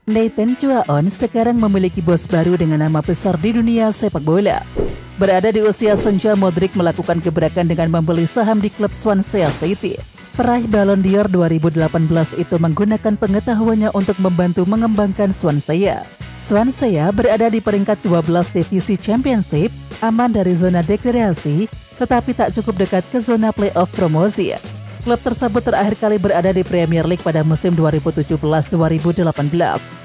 Nathan Chuaon sekarang memiliki bos baru dengan nama besar di dunia sepak bola. Berada di usia senja, Modric melakukan gebrakan dengan membeli saham di klub Swansea City. Peraih Ballon d'Or 2018 itu menggunakan pengetahuannya untuk membantu mengembangkan Swansea. Swansea berada di peringkat 12 divisi Championship, aman dari zona degradasi, tetapi tak cukup dekat ke zona playoff promosi. Klub tersebut terakhir kali berada di Premier League pada musim 2017-2018,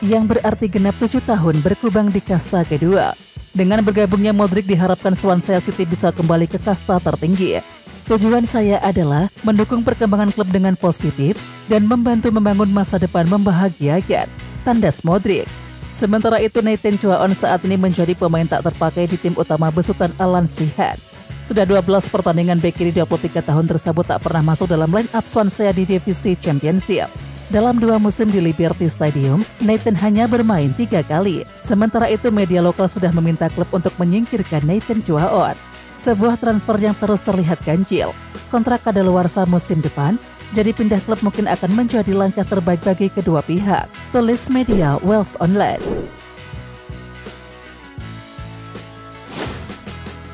yang berarti genap 7 tahun berkubang di kasta kedua. Dengan bergabungnya Modric, diharapkan Swansea City bisa kembali ke kasta tertinggi. Tujuan saya adalah mendukung perkembangan klub dengan positif dan membantu membangun masa depan membahagiakan, tandas Modric. Sementara itu, Nathan Chuaon saat ini menjadi pemain tak terpakai di tim utama besutan Al Ittihad. Sudah 12 pertandingan bek kiri 23 tahun tersebut tak pernah masuk dalam line up Swansea di divisi Championship. Dalam 2 musim di Liberty Stadium, Nathan hanya bermain 3 kali. Sementara itu, media lokal sudah meminta klub untuk menyingkirkan Nathan Chuaon. Sebuah transfer yang terus terlihat ganjil. Kontrak kadaluarsa musim depan, jadi pindah klub mungkin akan menjadi langkah terbaik bagi kedua pihak, tulis media Wales Online.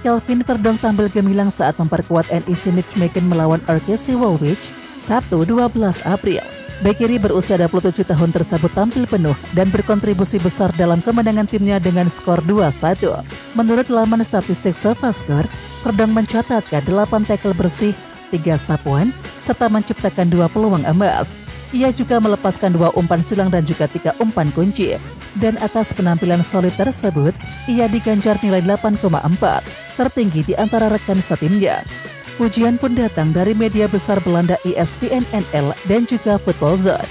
Kelvin Verdong tampil gemilang saat memperkuat NEC Nijmegen melawan RKC Waalwijk, Sabtu 12 April. Bek kiri berusia 27 tahun tersebut tampil penuh dan berkontribusi besar dalam kemenangan timnya dengan skor 2-1. Menurut laman statistik SofaScore, Verdong mencatatkan 8 tackle bersih, 3 sapuan, serta menciptakan 2 peluang emas. Ia juga melepaskan 2 umpan silang dan juga 3 umpan kunci. Dan atas penampilan solid tersebut, ia diganjar nilai 8,4, tertinggi di antara rekan setimnya. Pujian pun datang dari media besar Belanda ESPN NL dan juga Football Zone,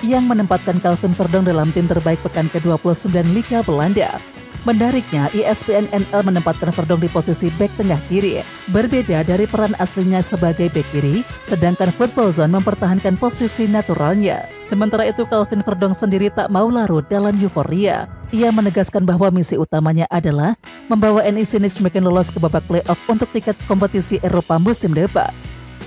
yang menempatkan Kelvin Verdong dalam tim terbaik pekan ke-29 Liga Belanda. Menariknya, ESPN NL menempatkan Verdong di posisi bek tengah kiri, berbeda dari peran aslinya sebagai bek kiri, sedangkan Football Zone mempertahankan posisi naturalnya. Sementara itu, Kelvin Verdong sendiri tak mau larut dalam euforia. Ia menegaskan bahwa misi utamanya adalah membawa NEC Nijmegen lolos ke babak playoff untuk tiket kompetisi Eropa musim depan.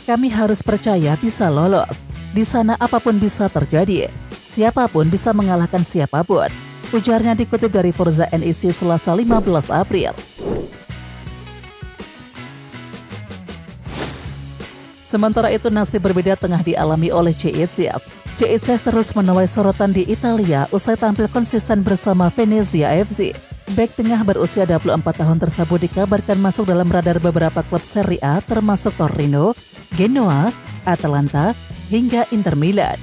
Kami harus percaya bisa lolos. Di sana apapun bisa terjadi. Siapapun bisa mengalahkan siapapun, ujarnya dikutip dari Forza NEC Selasa 15 April. Sementara itu, nasib berbeda tengah dialami oleh CICS. CICS terus menuai sorotan di Italia usai tampil konsisten bersama Venezia FC. Bek tengah berusia 24 tahun tersebut dikabarkan masuk dalam radar beberapa klub Serie A termasuk Torino, Genoa, Atalanta, hingga Inter Milan.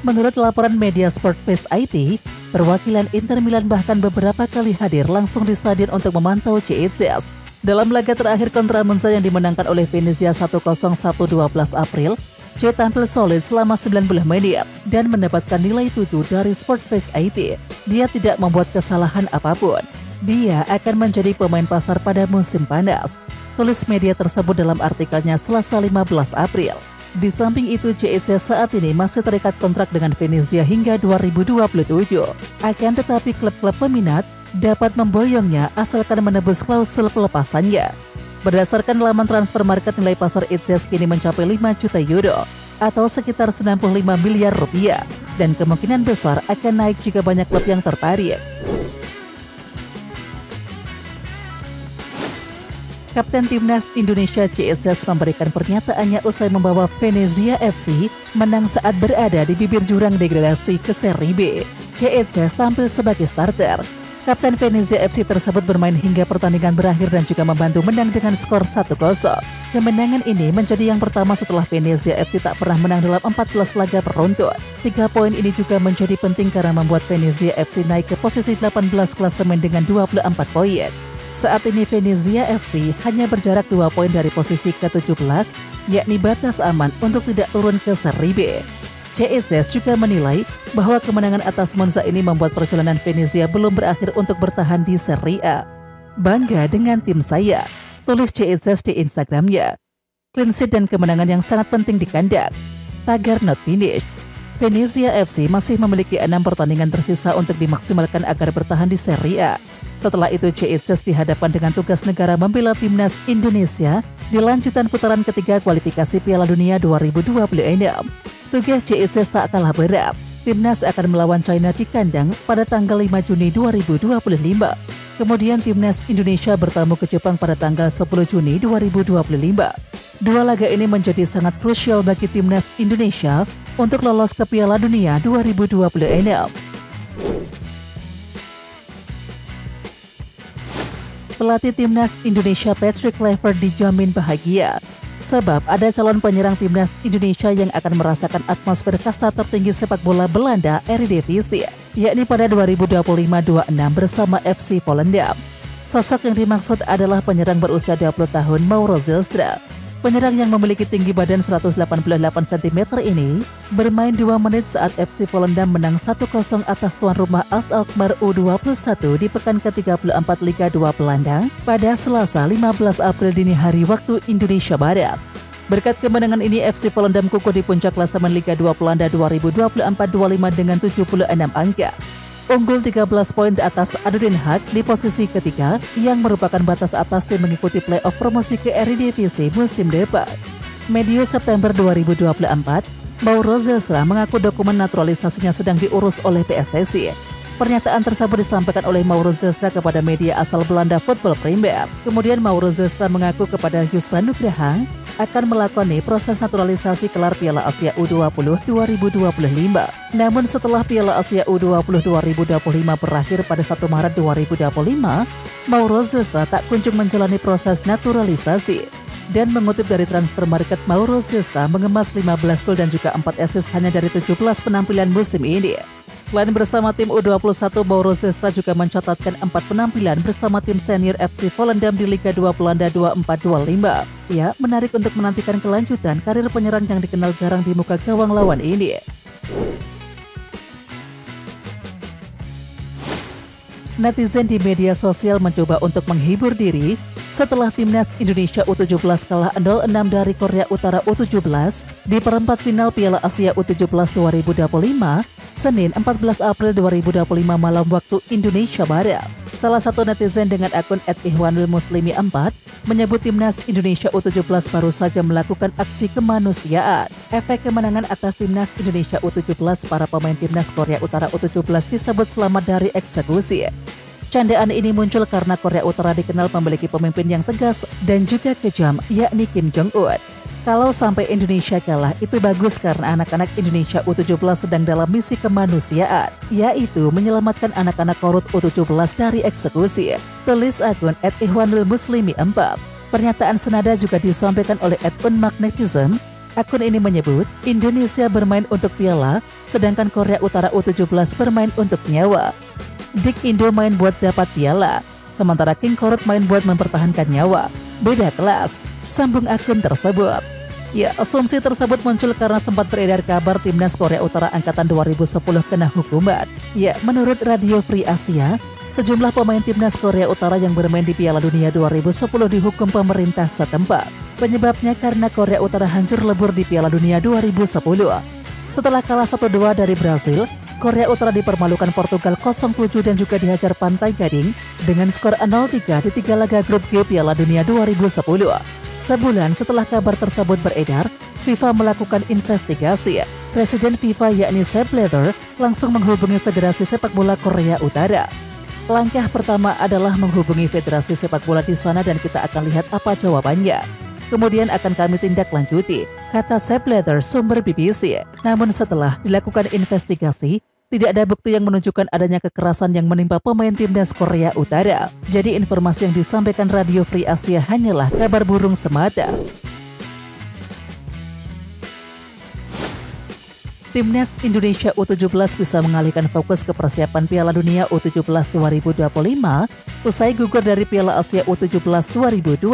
Menurut laporan media Sportpace IT, perwakilan Inter Milan bahkan beberapa kali hadir langsung di stadion untuk memantau CICS. Dalam laga terakhir kontra Monza yang dimenangkan oleh Venezia 1-0 Sabtu 12 April, C tampil solid selama 90 menit dan mendapatkan nilai 7 dari Sportpace IT. Dia tidak membuat kesalahan apapun. Dia akan menjadi pemain pasar pada musim panas, tulis media tersebut dalam artikelnya Selasa 15 April. Di samping itu, CIC saat ini masih terikat kontrak dengan Venezia hingga 2027. Akan tetapi klub-klub peminat dapat memboyongnya asalkan menebus klausul pelepasannya. Berdasarkan laman transfer market, nilai pasar ITZS kini mencapai 5 juta euro atau sekitar 95 miliar rupiah dan kemungkinan besar akan naik jika banyak klub yang tertarik. Kapten Timnas Indonesia CICS memberikan pernyataannya usai membawa Venezia FC menang saat berada di bibir jurang degradasi ke Serie B. CICS tampil sebagai starter. Kapten Venezia FC tersebut bermain hingga pertandingan berakhir dan juga membantu menang dengan skor 1-0. Kemenangan ini menjadi yang pertama setelah Venezia FC tak pernah menang dalam 14 laga beruntun. 3 poin ini juga menjadi penting karena membuat Venezia FC naik ke posisi 18 klasemen dengan 24 poin. Saat ini Venezia FC hanya berjarak 2 poin dari posisi ke-17, yakni batas aman untuk tidak turun ke Serie B. CICS juga menilai bahwa kemenangan atas Monza ini membuat perjalanan Venezia belum berakhir untuk bertahan di Serie A. Bangga dengan tim saya, tulis CICS di Instagramnya. Clean sheet dan kemenangan yang sangat penting di kandang. Tagar not finish. Venezia FC masih memiliki 6 pertandingan tersisa untuk dimaksimalkan agar bertahan di Serie A. Setelah itu, CICS dihadapkan dengan tugas negara membela timnas Indonesia di lanjutan putaran ketiga kualifikasi Piala Dunia 2026. Tugas CICS tak kalah berat. Timnas akan melawan China di kandang pada tanggal 5 Juni 2025. Kemudian Timnas Indonesia bertamu ke Jepang pada tanggal 10 Juni 2025. Dua laga ini menjadi sangat krusial bagi Timnas Indonesia untuk lolos ke Piala Dunia 2026. Pelatih Timnas Indonesia Patrick Kluivert dijamin bahagia. Sebab ada calon penyerang Timnas Indonesia yang akan merasakan atmosfer kasta tertinggi sepak bola Belanda Eredivisie, yakni pada 2025-26 bersama FC Volendam. Sosok yang dimaksud adalah penyerang berusia 20 tahun Mauro Zylstra. Penyerang yang memiliki tinggi badan 188 cm ini bermain 2 menit saat FC Volendam menang 1-0 atas tuan rumah AS Alkmaar U21 di pekan ke-34 Liga 2 Belanda pada Selasa 15 April dini hari waktu Indonesia Barat. Berkat kemenangan ini FC Volendam kukuh di puncak klasemen Liga 2 Belanda 2024-25 dengan 76 angka. Unggul 13 poin di atas ADO Den Haag di posisi ketiga yang merupakan batas atas tim mengikuti play-off promosi ke Eredivisie musim depan. Medio September 2024, Mauro Zylstra mengaku dokumen naturalisasinya sedang diurus oleh PSSI. Pernyataan tersebut disampaikan oleh Mauro Zylstra kepada media asal Belanda Football Premier. Kemudian Mauro Zylstra mengaku kepada Yusan Nugraha akan melakoni proses naturalisasi gelar Piala Asia U20 2025. Namun setelah Piala Asia U20 2025 berakhir pada 1 Maret 2025, Mauro Zylstra tak kunjung menjalani proses naturalisasi. Dan mengutip dari transfer market, Mauro Zylstra mengemas 15 gol dan juga 4 assist hanya dari 17 penampilan musim ini. Selain bersama tim U21, Mauro Zylstra juga mencatatkan 4 penampilan bersama tim senior FC Volendam di Liga 2 Belanda 24-25. Ya, menarik untuk menantikan kelanjutan karir penyerang yang dikenal garang di muka gawang lawan ini. Netizen di media sosial mencoba untuk menghibur diri setelah Timnas Indonesia U17 kalah 0-6 dari Korea Utara U17 di perempat final Piala Asia U17 2025, Senin 14 April 2025 malam waktu Indonesia Barat. Salah satu netizen dengan akun @ihwanulmuslimi4 menyebut Timnas Indonesia U17 baru saja melakukan aksi kemanusiaan. Efek kemenangan atas Timnas Indonesia U17, para pemain Timnas Korea Utara U17 disebut selamat dari eksekusi. Candaan ini muncul karena Korea Utara dikenal memiliki pemimpin yang tegas dan juga kejam, yakni Kim Jong-un. Kalau sampai Indonesia kalah, itu bagus karena anak-anak Indonesia U17 sedang dalam misi kemanusiaan, yaitu menyelamatkan anak-anak Korut U17 dari eksekusi. Tulis akun @ihwanulmuslimi4. Pernyataan senada juga disampaikan oleh @unmagnetism. Akun ini menyebut Indonesia bermain untuk piala, sedangkan Korea Utara U17 bermain untuk nyawa. Dik Indo main buat dapat piala, sementara King Korut main buat mempertahankan nyawa. Beda kelas, sambung akun tersebut. Ya, asumsi tersebut muncul karena sempat beredar kabar Timnas Korea Utara Angkatan 2010 kena hukuman. Ya, menurut Radio Free Asia, sejumlah pemain Timnas Korea Utara yang bermain di Piala Dunia 2010 dihukum pemerintah setempat. Penyebabnya karena Korea Utara hancur lebur di Piala Dunia 2010. Setelah kalah 1-2 dari Brasil, Korea Utara dipermalukan Portugal 0-7 dan juga dihajar Pantai Gading dengan skor 0-3 di 3 laga grup G Piala Dunia 2010. Sebulan setelah kabar tersebut beredar, FIFA melakukan investigasi. Presiden FIFA yakni Sepp Blatter langsung menghubungi Federasi Sepak Bola Korea Utara. Langkah pertama adalah menghubungi Federasi Sepak Bola di sana dan kita akan lihat apa jawabannya. Kemudian akan kami tindak lanjuti, kata Sepp Blatter, sumber BBC. Namun setelah dilakukan investigasi, tidak ada bukti yang menunjukkan adanya kekerasan yang menimpa pemain Timnas Korea Utara. Jadi informasi yang disampaikan Radio Free Asia hanyalah kabar burung semata. Timnas Indonesia U17 bisa mengalihkan fokus ke persiapan Piala Dunia U17 2025 usai gugur dari Piala Asia U17 2025.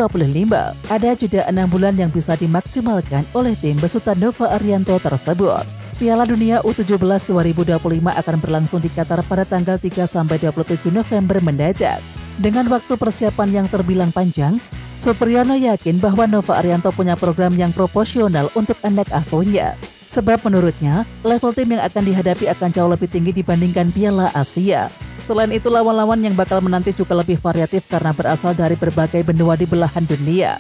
Ada jeda 6 bulan yang bisa dimaksimalkan oleh tim besutan Nova Arianto tersebut. Piala Dunia U17 2025 akan berlangsung di Qatar pada tanggal 3-27 November mendatang. Dengan waktu persiapan yang terbilang panjang, Supriyono yakin bahwa Nova Arianto punya program yang proporsional untuk anak asuhnya. Sebab menurutnya, level tim yang akan dihadapi akan jauh lebih tinggi dibandingkan Piala Asia. Selain itu, lawan-lawan yang bakal menanti juga lebih variatif karena berasal dari berbagai benua di belahan dunia.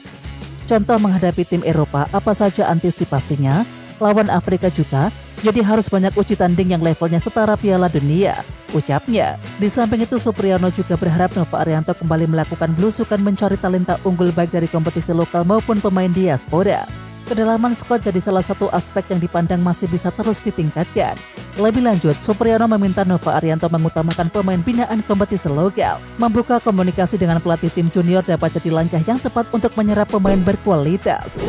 Contoh menghadapi tim Eropa, apa saja antisipasinya? Lawan Afrika juga, jadi harus banyak uji tanding yang levelnya setara Piala Dunia, ucapnya. Di samping itu, Supriyono juga berharap Nova Arianto kembali melakukan belusukan mencari talenta unggul baik dari kompetisi lokal maupun pemain diaspora. Kedalaman skuad jadi salah satu aspek yang dipandang masih bisa terus ditingkatkan. Lebih lanjut, Supriyono meminta Nova Arianto mengutamakan pemain binaan kompetisi lokal. Membuka komunikasi dengan pelatih tim junior dapat jadi langkah yang tepat untuk menyerap pemain berkualitas.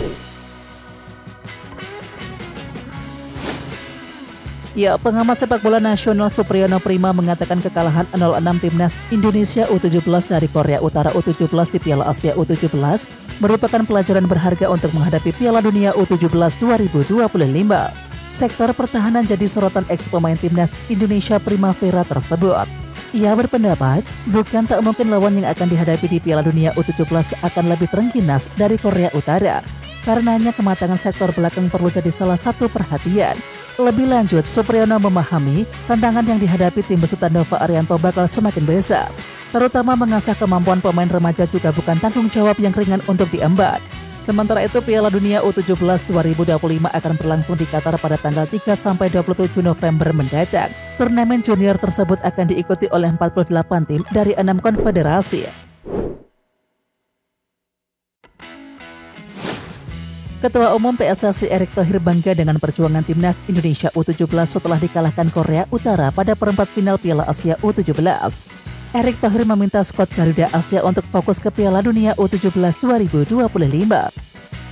Ya, pengamat sepak bola nasional Supriyono Prima mengatakan kekalahan 0-6 timnas Indonesia U17 dari Korea Utara U17 di Piala Asia U17 merupakan pelajaran berharga untuk menghadapi Piala Dunia U17 2025. Sektor pertahanan jadi sorotan ex pemain timnas Indonesia Primavera tersebut. Ia berpendapat, bukan tak mungkin lawan yang akan dihadapi di Piala Dunia U17 akan lebih terengginas dari Korea Utara. Karenanya kematangan sektor belakang perlu jadi salah satu perhatian. Lebih lanjut, Supriyono memahami tantangan yang dihadapi tim besutan Nova Arianto bakal semakin besar. Terutama mengasah kemampuan pemain remaja juga bukan tanggung jawab yang ringan untuk diemban. Sementara itu, Piala Dunia U17 2025 akan berlangsung di Qatar pada tanggal 3-27 November mendatang. Turnamen junior tersebut akan diikuti oleh 48 tim dari 6 konfederasi. Ketua Umum PSSI Erick Thohir bangga dengan perjuangan timnas Indonesia U17 setelah dikalahkan Korea Utara pada perempat final Piala Asia U17. Erick Thohir meminta skuad Garuda Asia untuk fokus ke Piala Dunia U17 2025.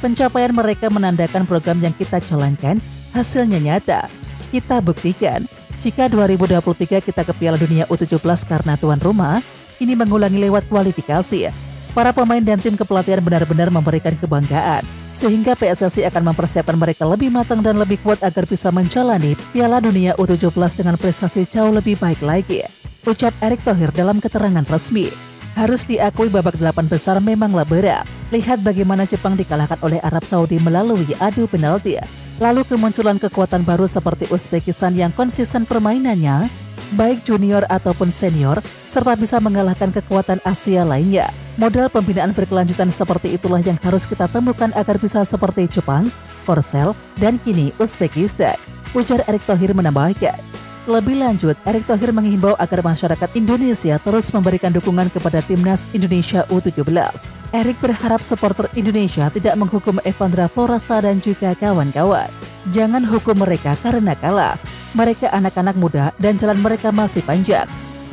Pencapaian mereka menandakan program yang kita jalankan hasilnya nyata. Kita buktikan, jika 2023 kita ke Piala Dunia U17 karena tuan rumah, ini mengulangi lewat kualifikasi. Para pemain dan tim kepelatihan benar-benar memberikan kebanggaan. Sehingga PSSI akan mempersiapkan mereka lebih matang dan lebih kuat agar bisa menjalani Piala Dunia U17 dengan prestasi jauh lebih baik lagi, ucap Erick Thohir dalam keterangan resmi. Harus diakui babak 8 besar memanglah berat. Lihat bagaimana Jepang dikalahkan oleh Arab Saudi melalui adu penalti. Lalu kemunculan kekuatan baru seperti Uzbekistan yang konsisten permainannya, baik junior ataupun senior, serta bisa mengalahkan kekuatan Asia lainnya. Modal pembinaan berkelanjutan seperti itulah yang harus kita temukan agar bisa seperti Jepang, Korsel, dan kini Uzbekistan, ujar Erick Thohir menambahkan. Lebih lanjut, Erick Thohir menghimbau agar masyarakat Indonesia terus memberikan dukungan kepada timnas Indonesia U17. Erick berharap supporter Indonesia tidak menghukum Evandra Florasta dan juga kawan-kawan. Jangan hukum mereka karena kalah. Mereka anak-anak muda dan jalan mereka masih panjang.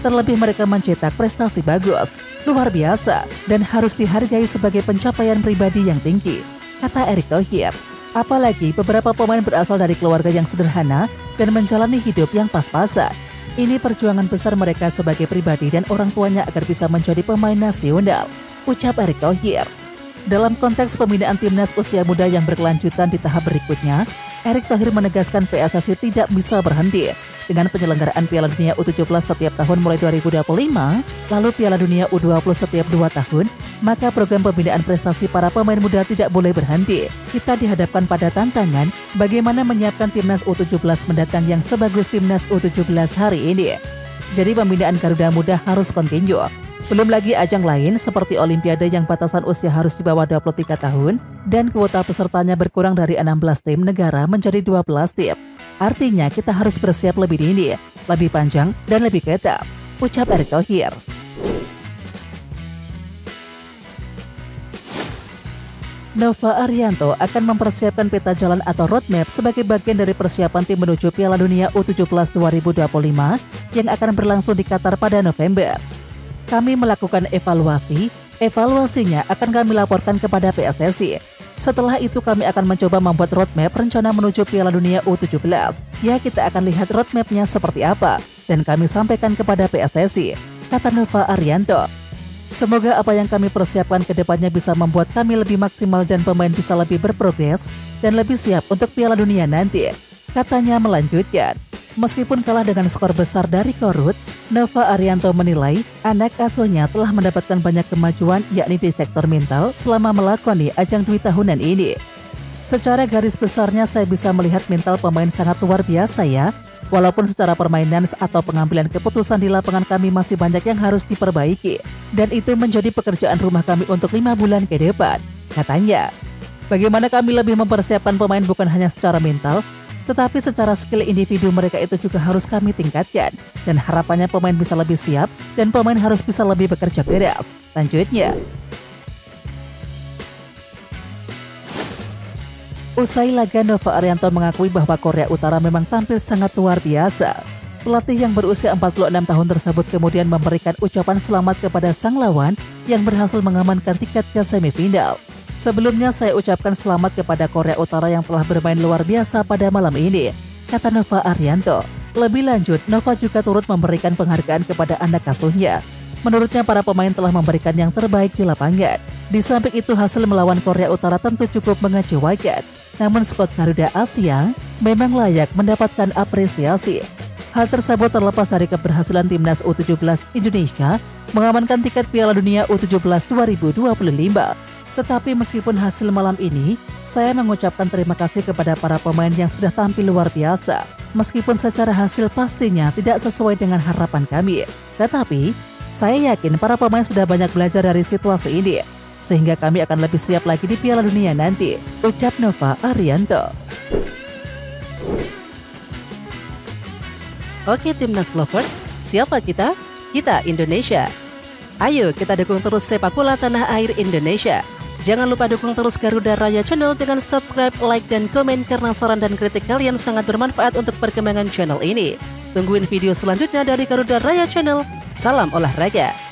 Terlebih mereka mencetak prestasi bagus, luar biasa, dan harus dihargai sebagai pencapaian pribadi yang tinggi, kata Erick Thohir. Apalagi beberapa pemain berasal dari keluarga yang sederhana dan menjalani hidup yang pas-pasan. Ini perjuangan besar mereka sebagai pribadi dan orang tuanya agar bisa menjadi pemain nasional, ucap Erick Thohir. Dalam konteks pembinaan timnas usia muda yang berkelanjutan di tahap berikutnya, Erick Thohir menegaskan PSSI tidak bisa berhenti dengan penyelenggaraan Piala Dunia U17 setiap tahun mulai 2025, lalu Piala Dunia U20 setiap 2 tahun, maka program pembinaan prestasi para pemain muda tidak boleh berhenti. Kita dihadapkan pada tantangan bagaimana menyiapkan timnas U17 mendatang yang sebagus timnas U17 hari ini. Jadi pembinaan Garuda Muda harus kontinu. Belum lagi ajang lain seperti Olimpiade yang batasan usia harus di bawah 23 tahun dan kuota pesertanya berkurang dari 16 tim negara menjadi 12 tim. Artinya kita harus bersiap lebih dini, lebih panjang, dan lebih ketat, ucap Erick Thohir. Nova Arianto akan mempersiapkan peta jalan atau roadmap sebagai bagian dari persiapan tim menuju Piala Dunia U17 2025 yang akan berlangsung di Qatar pada November. Kami melakukan evaluasinya akan kami laporkan kepada PSSI. Setelah itu kami akan mencoba membuat roadmap rencana menuju Piala Dunia U17. Ya, kita akan lihat roadmapnya seperti apa dan kami sampaikan kepada PSSI, kata Nova Arianto. Semoga apa yang kami persiapkan ke depannya bisa membuat kami lebih maksimal dan pemain bisa lebih berprogres dan lebih siap untuk Piala Dunia nanti, katanya melanjutkan. Meskipun kalah dengan skor besar dari Korut, Nova Arianto menilai anak asuhnya telah mendapatkan banyak kemajuan yakni di sektor mental selama melakoni ajang 2 tahunan ini. Secara garis besarnya saya bisa melihat mental pemain sangat luar biasa ya. Walaupun secara permainan atau pengambilan keputusan di lapangan kami masih banyak yang harus diperbaiki. Dan itu menjadi pekerjaan rumah kami untuk 5 bulan ke depan, katanya. Bagaimana kami lebih mempersiapkan pemain bukan hanya secara mental, Tetapi secara skill individu mereka itu juga harus kami tingkatkan. Dan harapannya pemain bisa lebih siap dan pemain harus bisa lebih bekerja keras. Lanjutnya, usai laga, Nova Arianto mengakui bahwa Korea Utara memang tampil sangat luar biasa. Pelatih yang berusia 46 tahun tersebut kemudian memberikan ucapan selamat kepada sang lawan yang berhasil mengamankan tiket ke semifinal. Sebelumnya saya ucapkan selamat kepada Korea Utara yang telah bermain luar biasa pada malam ini, kata Nova Arianto. Lebih lanjut, Nova juga turut memberikan penghargaan kepada anak asuhnya. Menurutnya para pemain telah memberikan yang terbaik di lapangan. Di samping itu hasil melawan Korea Utara tentu cukup mengecewakan. Namun skuad Garuda Asia memang layak mendapatkan apresiasi. Hal tersebut terlepas dari keberhasilan timnas U17 Indonesia mengamankan tiket Piala Dunia U17 2025. Tetapi meskipun hasil malam ini, saya mengucapkan terima kasih kepada para pemain yang sudah tampil luar biasa. Meskipun secara hasil pastinya tidak sesuai dengan harapan kami. Tetapi, saya yakin para pemain sudah banyak belajar dari situasi ini. Sehingga kami akan lebih siap lagi di Piala Dunia nanti, ucap Nova Arianto. Oke Timnas Lovers, siapa kita? Kita Indonesia. Ayo kita dukung terus sepak bola tanah air Indonesia. Jangan lupa dukung terus Garuda Raya Channel dengan subscribe, like, dan komen karena saran dan kritik kalian sangat bermanfaat untuk perkembangan channel ini. Tungguin video selanjutnya dari Garuda Raya Channel. Salam olahraga.